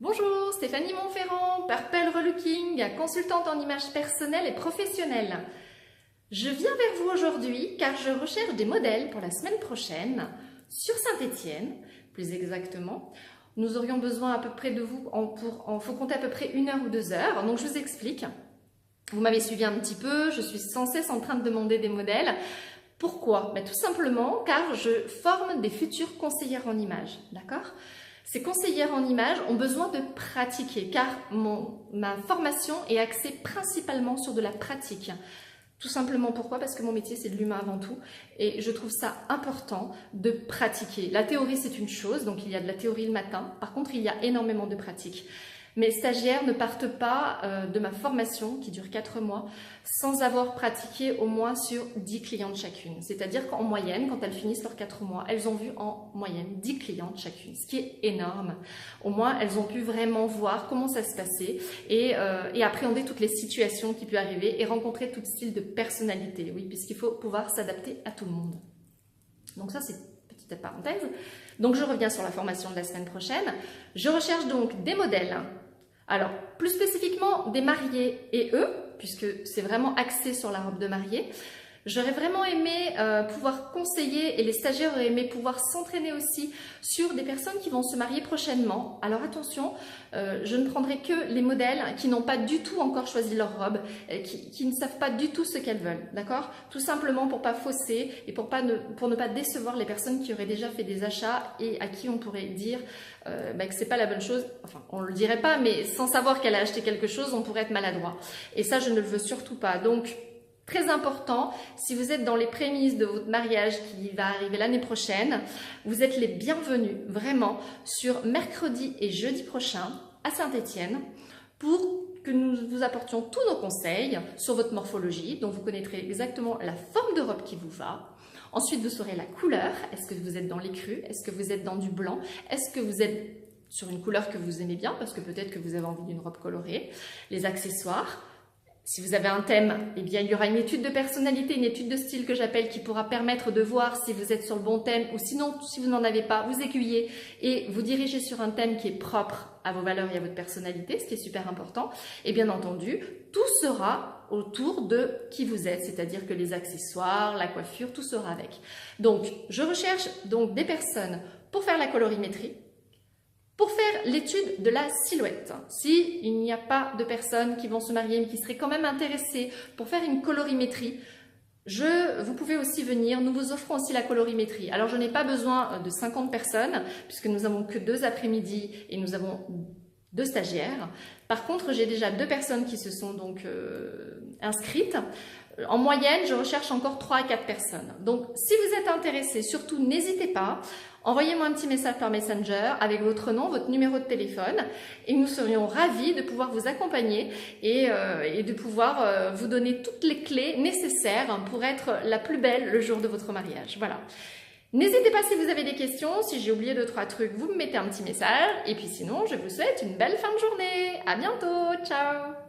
Bonjour, Stéphanie Montferrand, Purple Relooking, consultante en images personnelles et professionnelles. Je viens vers vous aujourd'hui car je recherche des modèles pour la semaine prochaine sur Saint-Étienne, plus exactement. Nous aurions besoin à peu près de vous, faut compter à peu près 1 heure ou 2 heures, donc je vous explique. Vous m'avez suivi un petit peu, je suis sans cesse en train de demander des modèles. Pourquoi? Tout simplement car je forme des futures conseillères en images, d'accord? Ces conseillères en images ont besoin de pratiquer car ma formation est axée principalement sur de la pratique. Tout simplement pourquoi? Parce que mon métier c'est de l'humain avant tout et je trouve ça important de pratiquer. La théorie c'est une chose, donc il y a de la théorie le matin, par contre il y a énormément de pratique. Mes stagiaires ne partent pas de ma formation qui dure 4 mois sans avoir pratiqué au moins sur 10 clientes chacune. C'est-à-dire qu'en moyenne, quand elles finissent leurs 4 mois, elles ont vu en moyenne 10 clientes chacune, ce qui est énorme. Au moins, elles ont pu vraiment voir comment ça se passait et appréhender toutes les situations qui peuvent arriver et rencontrer tout style de personnalité. Oui, puisqu'il faut pouvoir s'adapter à tout le monde. Donc ça, c'est petite parenthèse. Donc je reviens sur la formation de la semaine prochaine. Je recherche donc des modèles. Alors, plus spécifiquement des mariés et eux, puisque c'est vraiment axé sur la robe de mariée. J'aurais vraiment aimé pouvoir conseiller et les stagiaires auraient aimé pouvoir s'entraîner aussi sur des personnes qui vont se marier prochainement. Alors attention, je ne prendrai que les modèles qui n'ont pas du tout encore choisi leur robe, qui ne savent pas du tout ce qu'elles veulent, d'accord? Tout simplement pour pas fausser et pour ne pas décevoir les personnes qui auraient déjà fait des achats et à qui on pourrait dire que c'est pas la bonne chose. Enfin, on le dirait pas, mais sans savoir qu'elle a acheté quelque chose, on pourrait être maladroit. Et ça, je ne le veux surtout pas. Donc, très important, si vous êtes dans les prémices de votre mariage qui va arriver l'année prochaine, vous êtes les bienvenus vraiment sur mercredi et jeudi prochain à Saint-Étienne pour que nous vous apportions tous nos conseils sur votre morphologie, dont vous connaîtrez exactement la forme de robe qui vous va. Ensuite, vous saurez la couleur. Est-ce que vous êtes dans l'écru? Est-ce que vous êtes dans du blanc? Est-ce que vous êtes sur une couleur que vous aimez bien? Parce que peut-être que vous avez envie d'une robe colorée. Les accessoires. Si vous avez un thème, eh bien, il y aura une étude de personnalité, une étude de style que j'appelle qui pourra permettre de voir si vous êtes sur le bon thème ou sinon, si vous n'en avez pas, vous aiguiller et vous diriger sur un thème qui est propre à vos valeurs et à votre personnalité, ce qui est super important. Et bien entendu, tout sera autour de qui vous êtes, c'est-à-dire que les accessoires, la coiffure, tout sera avec. Donc, je recherche donc des personnes pour faire la colorimétrie, pour faire l'étude de la silhouette. S'il n'y a pas de personnes qui vont se marier mais qui seraient quand même intéressées pour faire une colorimétrie, vous pouvez aussi venir, nous vous offrons aussi la colorimétrie. Alors je n'ai pas besoin de 50 personnes puisque nous n'avons que 2 après-midi et nous avons 2 stagiaires. Par contre, j'ai déjà 2 personnes qui se sont donc inscrites. En moyenne, je recherche encore 3 à 4 personnes. Donc, si vous êtes intéressés, surtout n'hésitez pas, envoyez-moi un petit message par Messenger avec votre nom, votre numéro de téléphone et nous serions ravis de pouvoir vous accompagner et de pouvoir vous donner toutes les clés nécessaires pour être la plus belle le jour de votre mariage. Voilà. N'hésitez pas si vous avez des questions, si j'ai oublié 2-3 trucs, vous me mettez un petit message et puis sinon, je vous souhaite une belle fin de journée. À bientôt, ciao!